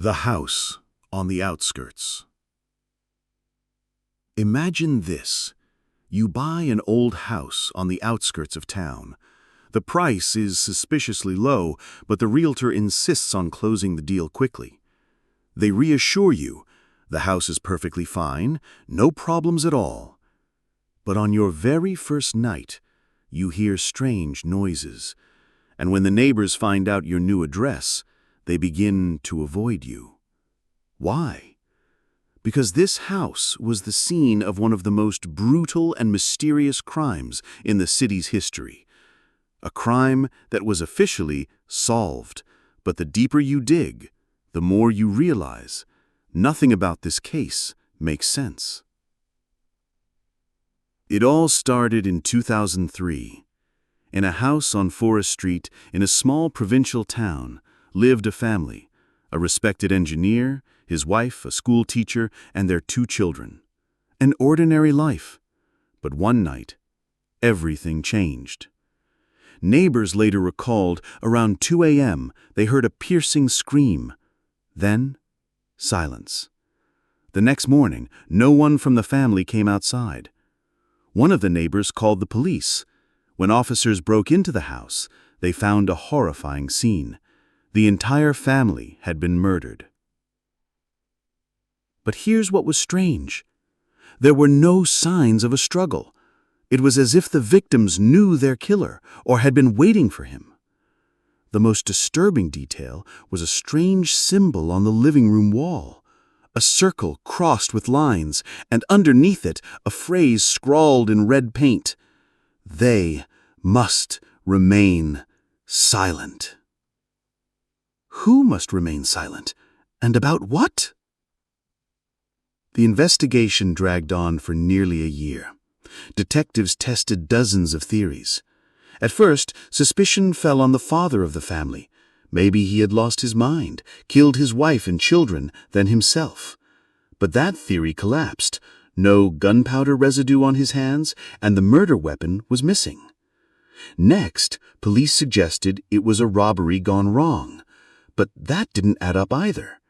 The house on the outskirts. Imagine this. You buy an old house on the outskirts of town. The price is suspiciously low, but the realtor insists on closing the deal quickly. They reassure you the house is perfectly fine, no problems at all. But on your very first night, you hear strange noises, and when the neighbors find out your new address, they begin to avoid you. Why? Because this house was the scene of one of the most brutal and mysterious crimes in the city's history. A crime that was officially solved, but the deeper you dig, the more you realize nothing about this case makes sense. It all started in 2003. In a house on Forest Street in a small provincial town lived a family, a respected engineer, his wife, a school teacher, and their 2 children. An ordinary life. But one night, everything changed. Neighbors later recalled around 2 a.m. they heard a piercing scream. Then, silence. The next morning, no one from the family came outside. One of the neighbors called the police. When officers broke into the house, they found a horrifying scene. The entire family had been murdered. But here's what was strange. There were no signs of a struggle. It was as if the victims knew their killer or had been waiting for him. The most disturbing detail was a strange symbol on the living room wall. A circle crossed with lines, and underneath it a phrase scrawled in red paint. They must remain silent. Who must remain silent? And about what? The investigation dragged on for nearly a year. Detectives tested dozens of theories. At first, suspicion fell on the father of the family. Maybe he had lost his mind, killed his wife and children, then himself. But that theory collapsed. No gunpowder residue on his hands, and the murder weapon was missing. Next, police suggested it was a robbery gone wrong. But that didn't add up either.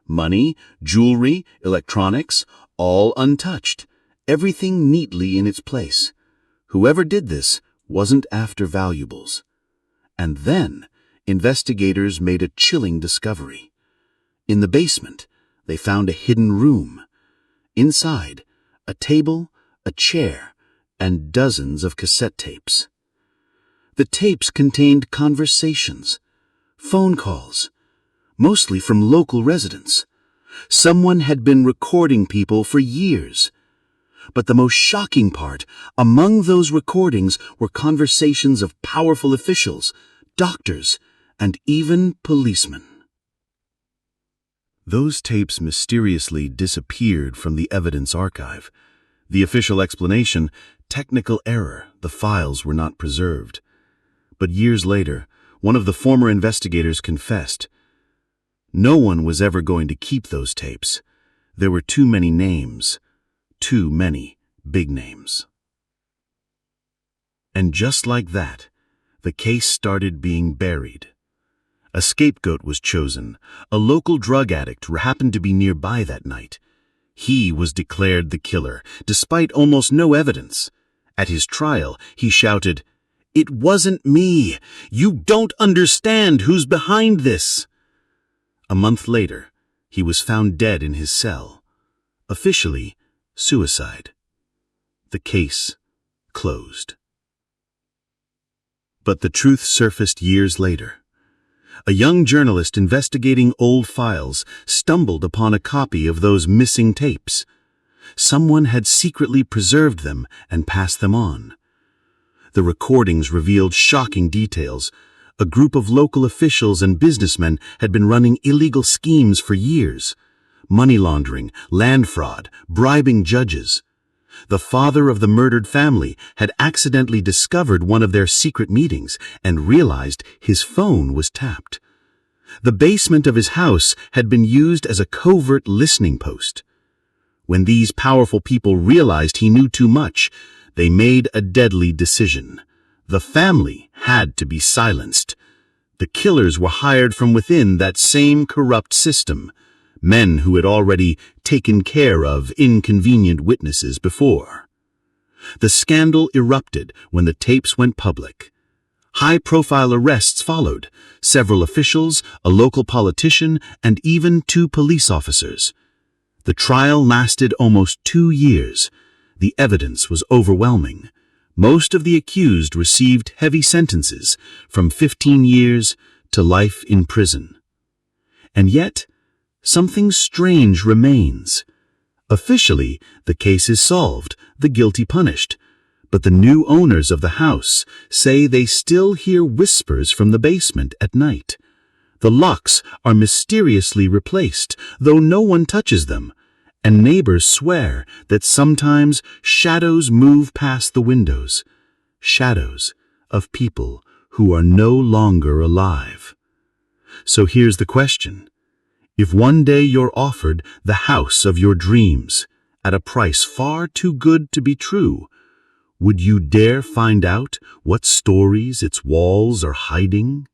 Money, jewelry, electronics, all untouched. Everything neatly in its place. Whoever did this wasn't after valuables. And then, investigators made a chilling discovery. In the basement, they found a hidden room. Inside, a table, a chair, and dozens of cassette tapes. The tapes contained conversations, phone calls, mostly from local residents. Someone had been recording people for years. But the most shocking part, among those recordings were conversations of powerful officials, doctors, and even policemen. Those tapes mysteriously disappeared from the evidence archive. The official explanation, technical error, the files were not preserved. But years later, one of the former investigators confessed. No one was ever going to keep those tapes. There were too many names, too many big names. And just like that, the case started being buried. A scapegoat was chosen. A local drug addict who happened to be nearby that night. He was declared the killer, despite almost no evidence. At his trial, he shouted, "It wasn't me! You don't understand who's behind this!" A month later, he was found dead in his cell. Officially, suicide. The case closed. But the truth surfaced years later. A young journalist investigating old files stumbled upon a copy of those missing tapes. Someone had secretly preserved them and passed them on. The recordings revealed shocking details. A group of local officials and businessmen had been running illegal schemes for years. Money laundering, land fraud, bribing judges. The father of the murdered family had accidentally discovered one of their secret meetings and realized his phone was tapped. The basement of his house had been used as a covert listening post. When these powerful people realized he knew too much, they made a deadly decision. The family had to be silenced. The killers were hired from within that same corrupt system. men who had already taken care of inconvenient witnesses before. The scandal erupted when the tapes went public. High-profile arrests followed, several officials, a local politician, and even 2 police officers. The trial lasted almost 2 years. The evidence was overwhelming. Most of the accused received heavy sentences, from 15 years to life in prison. And yet, something strange remains. Officially, the case is solved, the guilty punished. But the new owners of the house say they still hear whispers from the basement at night. The locks are mysteriously replaced, though no one touches them, and neighbors swear that sometimes shadows move past the windows. Shadows of people who are no longer alive. So here's the question. If one day you're offered the house of your dreams, at a price far too good to be true, would you dare find out what stories its walls are hiding?